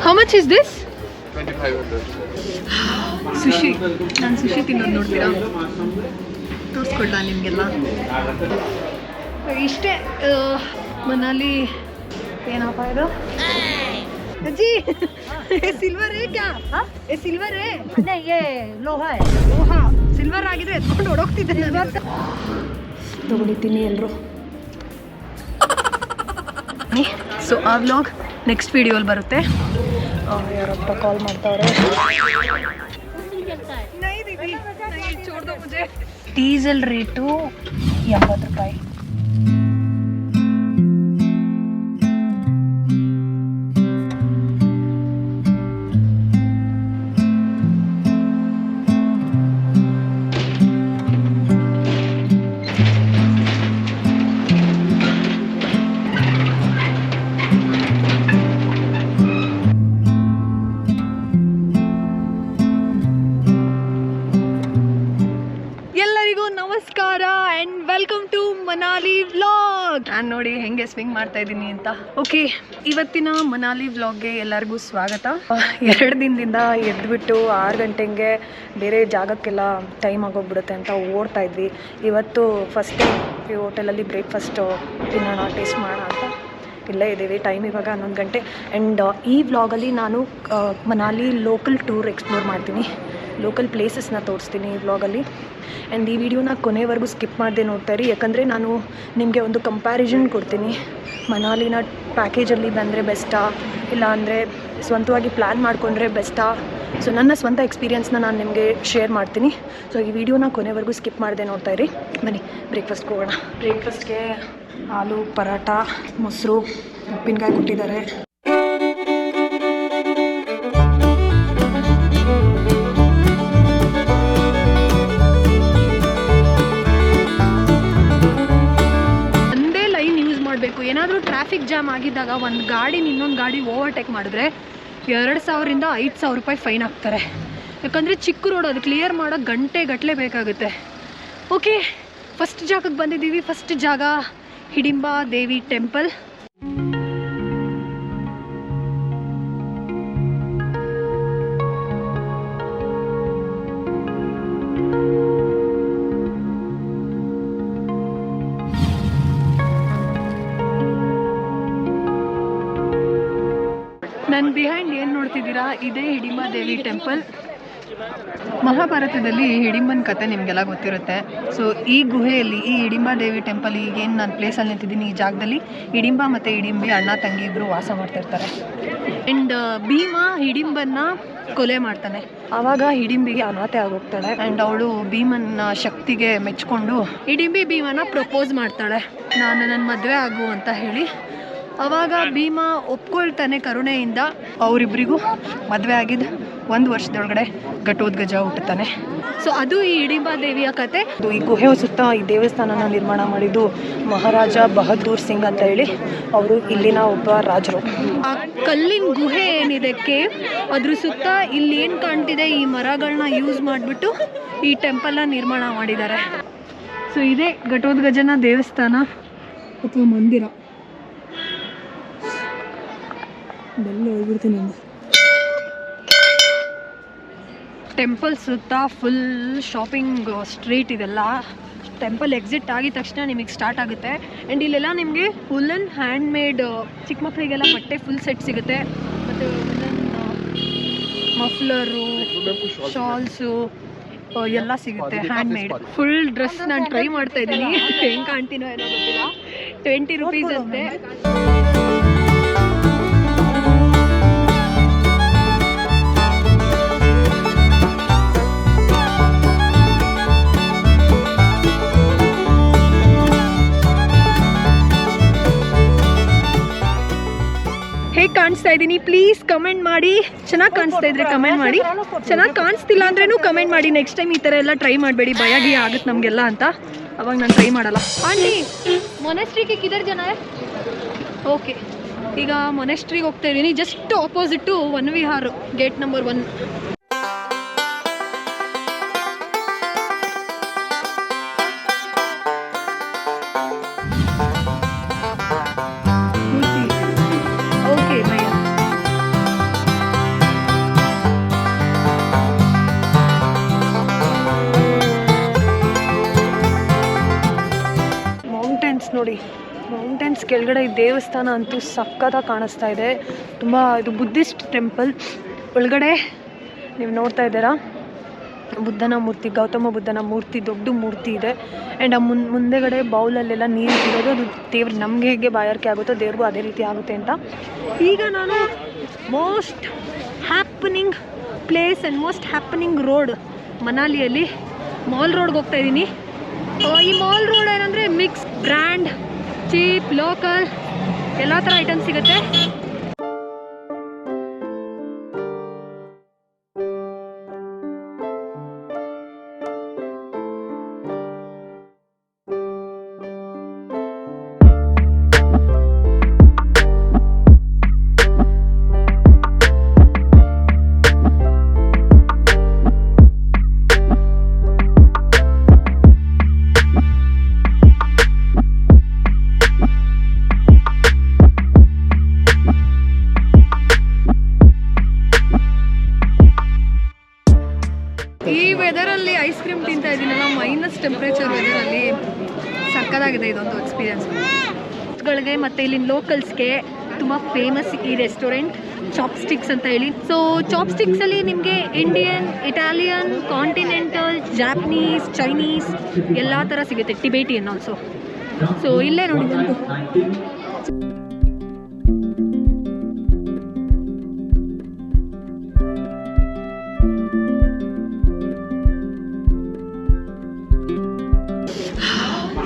How much is this? 2500. ಸುಶಿ. ನಾನು ಸುಶಿ ತಿನ್ನೋದು ನೋಡ್ತೀರಾ? ತೋರಿಸ್ಕೊಡ್ಲ ನಿಮಗೆಲ್ಲ. ಇಷ್ಟೇ ಮನಾಲಿ. ಏನಪ್ಪ ಇದು? ಅಜ್ಜಿ ಸಿಲ್ವರ್ है क्या? ये सिल्वर है? नहीं ये लोहा है. ಲೋಹಾ. ಸಿಲ್ವರ್ ಆಗಿದ್ರೆ ಎತ್ಕೊಂಡು ಹೊಡೋಗ್ತಿದ್ದೆ ನಾನು. ತಗೊಂಡಿದ್ದೀನಿ ಎಲ್ಲರೂ. ಸೊ ಆ ವ್ಲಾಗ್ ನೆಕ್ಸ್ಟ್ ವಿಡಿಯೋಲಿ ಬರುತ್ತೆ. ಯಾರಪ್ಪ ಕಾಲ್ ಮಾಡ್ತಾವ್ರೆ. ಡೀಸೆಲ್ ರೇಟು 80 ರೂಪಾಯಿ. ನಮಸ್ಕಾರ and welcome to Manali vlog. ನಾನು ನೋಡಿ ಹೆಂಗೆ ಸ್ವಿಂಗ್ ಮಾಡ್ತಾ ಇದ್ದೀನಿ ಅಂತ. ಓಕೆ, ಇವತ್ತಿನ ಮನಾಲಿ ವ್ಲಾಗ್ಗೆ ಎಲ್ಲರಿಗೂ ಸ್ವಾಗತ. 2 ದಿನದಿಂದ ಎದ್ಬಿಟ್ಟು 6 ಗಂಟೆಗೆ ಬೇರೆ ಜಾಗಕ್ಕೆಲ್ಲ ಟೈಮ್ ಆಗೋಗ್ಬಿಡುತ್ತೆ ಅಂತ ಓಡ್ತಾ ಇದ್ವಿ. ಇವತ್ತು ಫಸ್ಟ್ ಟೈಮ್ ಈ ಹೋಟೆಲಲ್ಲಿ ಬ್ರೇಕ್ಫಾಸ್ಟ್ ತಿನ್ನೋಣ, ಟೇಸ್ಟ್ ಮಾಡೋಣ ಅಂತ ಇಲ್ಲೇ ಇದ್ದೀವಿ. ಟೈಮ್ ಇವಾಗ 11 ಗಂಟೆ. ಆ್ಯಂಡ್ ಈ ವ್ಲಾಗಲ್ಲಿ ನಾನು ಮನಾಲಿ ಲೋಕಲ್ ಟೂರ್ ಎಕ್ಸ್ಪ್ಲೋರ್ ಮಾಡ್ತೀನಿ, ಲೋಕಲ್ ಪ್ಲೇಸಸ್ನ ತೋರಿಸ್ತೀನಿ ಈ ವ್ಲಾಗಲ್ಲಿ. ಆ್ಯಂಡ್ ಈ ವಿಡಿಯೋನ ಕೊನೆವರೆಗೂ ಸ್ಕಿಪ್ ಮಾಡದೆ ನೋಡ್ತಾ ಇರಿ, ಯಾಕಂದರೆ ನಾನು ನಿಮಗೆ ಒಂದು ಕಂಪ್ಯಾರಿಸನ್ ಕೊಡ್ತೀನಿ. ಮನಾಲಿನ ಪ್ಯಾಕೇಜಲ್ಲಿ ಬಂದರೆ ಬೆಸ್ಟಾ, ಇಲ್ಲ ಅಂದರೆ ಸ್ವಂತವಾಗಿ ಪ್ಲ್ಯಾನ್ ಮಾಡಿಕೊಂಡ್ರೆ ಬೆಸ್ಟಾ. ಸೊ ನನ್ನ ಸ್ವಂತ ಎಕ್ಸ್ಪೀರಿಯನ್ಸ್ನ ನಾನು ನಿಮಗೆ ಶೇರ್ ಮಾಡ್ತೀನಿ. ಸೊ ಈ ವಿಡಿಯೋನ ಕೊನೆವರೆಗೂ ಸ್ಕಿಪ್ ಮಾಡದೆ ನೋಡ್ತಾ ಇರಿ. ಬನ್ನಿ ಬ್ರೇಕ್ಫಾಸ್ಟ್ಗೆ ಹೋಗೋಣ. ಬ್ರೇಕ್ಫಾಸ್ಟ್ಗೆ ಆಲೂ ಪರಾಟ, ಮೊಸರು, ಉಪ್ಪಿನಕಾಯಿ ಕೊಟ್ಟಿದ್ದಾರೆ. ಏನಾದರೂ ಟ್ರಾಫಿಕ್ ಜಾಮ್ ಆಗಿದ್ದಾಗ ಒಂದು ಗಾಡಿ ಇನ್ನೊಂದು ಗಾಡಿ ಓವರ್ಟೇಕ್ ಮಾಡಿದ್ರೆ 2000 ರಿಂದ 5000 ರೂಪಾಯಿ ಫೈನ್ ಹಾಕ್ತಾರೆ. ಯಾಕಂದರೆ ಚಿಕ್ಕ ರೋಡ್, ಅದು ಕ್ಲಿಯರ್ ಮಾಡೋಕ್ಕೆ ಗಂಟೆ ಬೇಕಾಗುತ್ತೆ. ಓಕೆ, ಫಸ್ಟ್ ಜಾಗಕ್ಕೆ ಬಂದಿದ್ದೀವಿ. ಫಸ್ಟ್ ಜಾಗ ಹಿಡಿಂಬಾ ದೇವಿ ಟೆಂಪಲ್. ನನ್ನ ಬಿಹೈಂಡ್ ಏನು ನೋಡ್ತಿದ್ದೀರಾ, ಇದೇ ಹಿಡಿಂಬಾ ದೇವಿ ಟೆಂಪಲ್. ಮಹಾಭಾರತದಲ್ಲಿ ಹಿಡಿಂಬನ ಕತೆ ನಿಮಗೆಲ್ಲ ಗೊತ್ತಿರುತ್ತೆ. ಸೊ ಈ ಗುಹೆಯಲ್ಲಿ, ಈ ಹಿಡಿಂಬಾ ದೇವಿ ಟೆಂಪಲ್, ಈಗೇನು ನಾನು ಪ್ಲೇಸಲ್ಲಿ ನಿಂತಿದ್ದೀನಿ ಈ ಜಾಗದಲ್ಲಿ, ಹಿಡಿಂಬ ಮತ್ತು ಹಿಡಿಂಬಿ ಅಣ್ಣ ತಂಗಿ ಇಬ್ಬರು ವಾಸ ಮಾಡ್ತಿರ್ತಾರೆ. ಆ್ಯಂಡ್ ಭೀಮ ಹಿಡಿಂಬನ್ನ ಕೊಲೆ ಮಾಡ್ತಾನೆ. ಆವಾಗ ಹಿಡಿಂಬಿಗೆ ಅನಾಥೆ ಆಗೋಗ್ತಾಳೆ. ಆ್ಯಂಡ್ ಅವಳು ಭೀಮನ ಶಕ್ತಿಗೆ ಮೆಚ್ಕೊಂಡು ಹಿಡಿಂಬಿ ಭೀಮನ ಪ್ರಪೋಸ್ ಮಾಡ್ತಾಳೆ, ನಾನು ನನ್ನ ಮದುವೆ ಆಗು ಅಂತ ಹೇಳಿ. ಆವಾಗ ಭೀಮ ಒಪ್ಕೊಳ್ತಾನೆ ಕರುಣೆಯಿಂದ. ಅವರಿಬ್ಬರಿಗೂ ಮದುವೆ ಆಗಿದ್ದು 1 ವರ್ಷದೊಳಗಡೆ ಘಟೋದ್ಗಜ ಹುಟ್ಟುತ್ತಾನೆ. ಸೊ ಅದು ಈ ಹಿಡಿಂಬಾ ದೇವಿಯ ಕತೆ. ಈ ಗುಹೆ ಸುತ್ತ ಈ ದೇವಸ್ಥಾನನ ನಿರ್ಮಾಣ ಮಾಡಿದ್ದು ಮಹಾರಾಜ ಬಹದ್ದೂರ್ ಸಿಂಗ್ ಅಂತ ಹೇಳಿ, ಅವರು ಇಲ್ಲಿನ ಒಬ್ಬ ರಾಜರು. ಆ ಕಲ್ಲಿನ ಗುಹೆ ಏನಿದೆ ಕೇವ್, ಅದ್ರ ಸುತ್ತ ಇಲ್ಲಿ ಏನು ಕಾಣ್ತಿದೆ ಈ ಮರಗಳನ್ನ ಯೂಸ್ ಮಾಡಿಬಿಟ್ಟು ಈ ಟೆಂಪಲ್ನ ನಿರ್ಮಾಣ ಮಾಡಿದ್ದಾರೆ. ಸೊ ಇದೇ ಘಟೋದ್ಗಜನ ದೇವಸ್ಥಾನ ಅಥವಾ ಮಂದಿರ. ಹೋಗ್ಬಿಡ್ತೀನಿ. ಟೆಂಪಲ್ ಸುತ್ತ ಫುಲ್ ಶಾಪಿಂಗ್ ಸ್ಟ್ರೀಟ್ ಇದೆಲ್ಲ. ಟೆಂಪಲ್ ಎಕ್ಸಿಟ್ ಆಗಿದ ತಕ್ಷಣ ನಿಮಗೆ ಸ್ಟಾರ್ಟ್ ಆಗುತ್ತೆ. ಆ್ಯಂಡ್ ಇಲ್ಲೆಲ್ಲ ನಿಮಗೆ ವುಲ್ಲನ್ ಹ್ಯಾಂಡ್ ಮೇಡ್ ಚಿಕ್ಕ ಮಕ್ಕಳಿಗೆಲ್ಲ ಬಟ್ಟೆ ಫುಲ್ ಸೆಟ್ ಸಿಗುತ್ತೆ. ಮತ್ತು ವುಲ್ಲನ್ ಮಫ್ಲರು, ಶಾಲ್ಸು ಎಲ್ಲ ಸಿಗುತ್ತೆ ಹ್ಯಾಂಡ್ ಮೇಡ್. ಫುಲ್ ಡ್ರೆಸ್ ನಾನು ಟ್ರೈ ಮಾಡ್ತಾ ಇದ್ದೀನಿ, ಹೆಂಗೆ ಕಾಣ್ತೀನೋ ಏನೋ ಗೊತ್ತಿಲ್ಲ. 20 ರೂಪೀಸ್ ಅಂತೆ. ಹೇಗೆ ಕಾಣಿಸ್ತಾ ಇದ್ದೀನಿ ಪ್ಲೀಸ್ ಕಮೆಂಟ್ ಮಾಡಿ. ಚೆನ್ನಾಗಿ ಕಾಣಿಸ್ತಾ ಇದ್ರೆ ಕಮೆಂಟ್ ಮಾಡಿ, ಚೆನ್ನಾಗಿ ಕಾಣಿಸ್ತಿಲ್ಲ ಅಂದ್ರೂ ಕಮೆಂಟ್ ಮಾಡಿ. ನೆಕ್ಸ್ಟ್ ಟೈಮ್ ಈ ಥರ ಎಲ್ಲ ಟ್ರೈ ಮಾಡಬೇಡಿ, ಭಯಗಿ ಆಗುತ್ತೆ ನಮಗೆಲ್ಲ ಅಂತ. ಅವಾಗ ನಾನು ಟ್ರೈ ಮಾಡಲ್ಲ. ಆಂಟಿ ಮೊನೆಸ್ಟ್ರಿಗೆ ಕಿದರ್ ಜನ ಓಕೆ, ಈಗ ಮೊನೆಸ್ಟ್ರಿಗೆ ಹೋಗ್ತಾ ಇದ್ದೀನಿ. Just opposite 1 Vihar, gate number 1. ಒಳಗಡೆ ಈ ದೇವಸ್ಥಾನ ಅಂತೂ ಸಕ್ಕತ್ತಾಗಿ ಕಾಣಿಸ್ತಾ ಇದೆ. ತುಂಬ ಇದು ಬುದ್ಧಿಸ್ಟ್ ಟೆಂಪಲ್. ಒಳಗಡೆ ನೀವು ನೋಡ್ತಾ ಇದ್ದೀರಾ ಬುದ್ಧನ ಮೂರ್ತಿ, ಗೌತಮ ಬುದ್ಧನ ಮೂರ್ತಿ, ದೊಡ್ಡ ಮೂರ್ತಿ ಇದೆ. ಆ್ಯಂಡ್ ಆ ಮುಂದೆಗಡೆ ಬೌಲಲ್ಲೆಲ್ಲ ನೀರು ಇರೋದು, ಅದು ದೇವ್ರು ನಮಗೆ ಹೇಗೆ ಬಾಯಾರಿಕೆ ಆಗುತ್ತೋ ದೇವ್ರಿಗೂ ಅದೇ ರೀತಿ ಆಗುತ್ತೆ ಅಂತ. ಈಗ ನಾನು most happening place and most happening road ಮನಾಲಿಯಲ್ಲಿ ಮಾಲ್ ರೋಡ್ಗೆ ಹೋಗ್ತಾ ಇದ್ದೀನಿ. ಈ ಮಾಲ್ ರೋಡ್ ಏನಂದರೆ ಮಿಕ್ಸ್, ಬ್ರ್ಯಾಂಡ್, ಚೀಪ್, ಲೋಕಲ್ ಎಲ್ಲ ಥರ ಐಟಮ್ ಸಿಗುತ್ತೆ. ಈ ವೆದರಲ್ಲಿ ಐಸ್ ಕ್ರೀಮ್ ತಿಂತಾ ಇದ್ದೀನಲ್ಲ, ಮೈನಸ್ ಟೆಂಪ್ರೇಚರ್ ವೆದರಲ್ಲಿ ಸಕ್ಕತ್ತಾಗಿದೆ ಇದೊಂದು ಎಕ್ಸ್ಪೀರಿಯನ್ಸ್ಗಳಿಗೆ. ಮತ್ತು ಇಲ್ಲಿನ ಲೋಕಲ್ಸ್ಗೆ ತುಂಬ ಫೇಮಸ್ ಈ ರೆಸ್ಟೋರೆಂಟ್ ಚಾಪ್ಸ್ಟಿಕ್ಸ್ ಅಂತ ಹೇಳಿ. ಸೊ ಚಾಪ್ಸ್ಟಿಕ್ಸಲ್ಲಿ ನಿಮಗೆ Indian, Italian, continental, Japanese, Chinese ಎಲ್ಲ ಥರ ಸಿಗುತ್ತೆ, ಟಿಬೇಟಿಯನ್ ಆಲ್ಸೋ. ಸೊ ಇಲ್ಲೇ ನೋಡಿ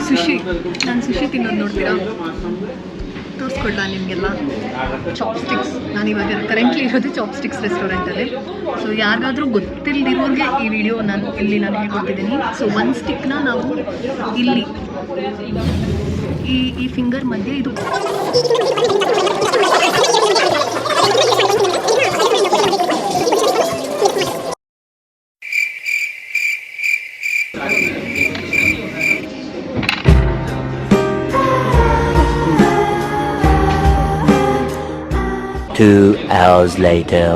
ಸುಶಿ. ನಾನು ಸುಶಿ ತಿನ್ನೋದು ನೋಡ್ತೀರಾ, ತೋರಿಸ್ಕೊಡ್ಲಾ ನಿಮಗೆಲ್ಲ. ಚಾಪ್ಸ್ಟಿಕ್ಸ್, ನಾನು ಇವಾಗ ಕರೆಂಟ್ಲಿ ಇರೋದು ಚಾಪ್ಸ್ಟಿಕ್ಸ್ ರೆಸ್ಟೋರೆಂಟಲ್ಲಿ. ಸೊ ಯಾರಿಗಾದರೂ ಗೊತ್ತಿಲ್ಲದಿರೋರಿಗೆ ಈ ವಿಡಿಯೋ ನಾನು ಹೇಳ್ಕೊಡ್ತಿದ್ದೀನಿ. ಸೊ ಒಂದು ಸ್ಟಿಕ್ನ ನಾವು ಇಲ್ಲಿ ಈ ಫಿಂಗರ್ ಮಧ್ಯೆ ಇದು Two hours later.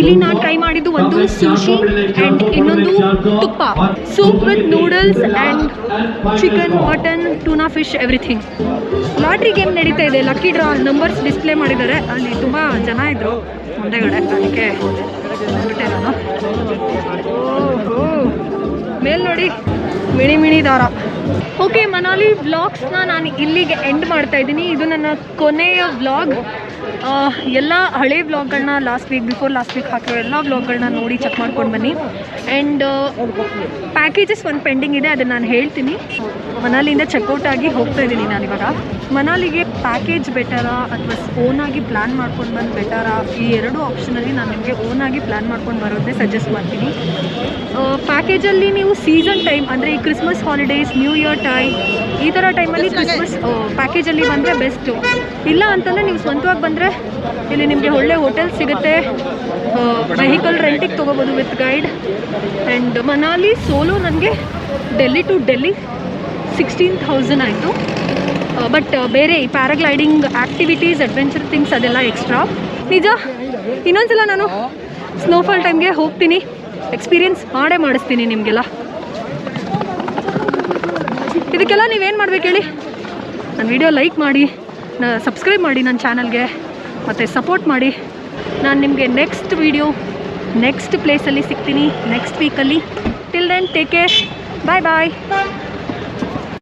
ಇಲ್ಲಿ ನಾನು ಟ್ರೈ ಮಾಡಿದ್ದು ಒಂದು ಸುಶಿ ಆ್ಯಂಡ್ ಇನ್ನೊಂದು ತುಪ್ಪ, soup with noodles and chicken, mutton, tuna fish, everything. Lottery game ನಡೀತಾ ಇದೆ, ಲಕ್ಕಿ ಡ್ರಾ ನಂಬರ್ಸ್ ಡಿಸ್ಪ್ಲೇ ಮಾಡಿದ್ದಾರೆ. ಅಲ್ಲಿ ತುಂಬ ಜನ ಇದ್ದರು ಮುಂದೆಗಡೆ, ಅದಕ್ಕೆ ಬಿಟ್ಟೆ ನಾನು. ಓಹೋ, ಮೇಲ್ ನೋಡಿ ಮಿಣಿ ದಾರ. ಓಕೆ, ಮನಾಲಿ ವ್ಲಾಗ್ಸ್ನ ನಾನು ಇಲ್ಲಿಗೆ ಎಂಡ್ ಮಾಡ್ತಾ ಇದ್ದೀನಿ. ಇದು ನನ್ನ ಕೊನೆಯ ವ್ಲಾಗ್. ಎಲ್ಲ ಹಳೆ ವ್ಲಾಗ್ಗಳನ್ನ last week, before last week ಹಾಕಿರೋ ಎಲ್ಲ ವ್ಲಾಗ್ಗಳನ್ನ ನೋಡಿ ಚೆಕ್ ಮಾಡ್ಕೊಂಡು ಬನ್ನಿ. ಆ್ಯಂಡ್ ಪ್ಯಾಕೇಜಸ್ ಒಂದು ಪೆಂಡಿಂಗ್ ಇದೆ, ಅದನ್ನು ನಾನು ಹೇಳ್ತೀನಿ. ಮನಾಲಿಯಿಂದ ಚೆಕ್ಔಟ್ ಆಗಿ ಹೋಗ್ತಾ ಇದ್ದೀನಿ ನಾನಿವಾಗ. ಮನಾಲಿಗೆ ಪ್ಯಾಕೇಜ್ ಬೆಟರಾ ಅಥವಾ ಓನಾಗಿ ಪ್ಲ್ಯಾನ್ ಮಾಡ್ಕೊಂಡು ಬಂದು ಬೆಟರಾ? ಈ ಎರಡು ಆಪ್ಷನಲ್ಲಿ ನಾನು ನಿಮಗೆ ಓನಾಗಿ ಪ್ಲ್ಯಾನ್ ಮಾಡ್ಕೊಂಡು ಬರೋದನ್ನೇ ಸಜೆಸ್ಟ್ ಮಾಡ್ತೀನಿ. ಪ್ಯಾಕೇಜಲ್ಲಿ ನೀವು ಸೀಸನ್ ಟೈಮ್ ಅಂದರೆ ಈ Christmas holidays, new year time, ಈ ಥರ ಟೈಮಲ್ಲಿ ಕ್ರಿಸ್ಮಸ್ ಪ್ಯಾಕೇಜಲ್ಲಿ ಬಂದರೆ ಬೆಸ್ಟು. ಇಲ್ಲ ಅಂತಂದರೆ ನೀವು ಸ್ವಂತವಾಗಿ ಬಂದರೆ ಇಲ್ಲಿ ನಿಮಗೆ ಒಳ್ಳೆ ಹೋಟೆಲ್ ಸಿಗುತ್ತೆ, ವೆಹಿಕಲ್ ರೆಂಟಿಗೆ ತೊಗೋಬೋದು with guide. And Manali solo ನನಗೆ ಡೆಲ್ಲಿ ಟು ಡೆಲ್ಲಿ 16,000 ಆಯಿತು. ಬಟ್ ಬೇರೆ ಈ ಪ್ಯಾರಾಗ್ಲೈಡಿಂಗ್ ಆ್ಯಕ್ಟಿವಿಟೀಸ್, ಅಡ್ವೆಂಚರ್ ಥಿಂಗ್ಸ್ ಅದೆಲ್ಲ ಎಕ್ಸ್ಟ್ರಾ. ನಿಜ, ಇನ್ನೊಂದ್ಸಲ ನಾನು ಸ್ನೋಫಾಲ್ ಟೈಮ್ಗೆ ಹೋಗ್ತೀನಿ, ಎಕ್ಸ್ಪೀರಿಯನ್ಸ್ ಮಾಡಿಸ್ತೀನಿ ನಿಮಗೆಲ್ಲ. ಇದಕ್ಕೆಲ್ಲ ನೀವೇನು ಮಾಡ್ಬೇಕು ಹೇಳಿ? ನನ್ನ ವಿಡಿಯೋ ಲೈಕ್ ಮಾಡಿ, ಸಬ್ಸ್ಕ್ರೈಬ್ ಮಾಡಿ ನನ್ನ ಚಾನಲ್ಗೆ, ಮತ್ತು ಸಪೋರ್ಟ್ ಮಾಡಿ. ನಾನು ನಿಮಗೆ ನೆಕ್ಸ್ಟ್ ವಿಡಿಯೋ, ನೆಕ್ಸ್ಟ್ ಪ್ಲೇಸಲ್ಲಿ ಸಿಗ್ತೀನಿ ನೆಕ್ಸ್ಟ್ ವೀಕಲ್ಲಿ. ಟಿಲ್ ದೆನ್ ಟೇಕ್ ಕೇರ್, ಬಾಯ್ ಬಾಯ್.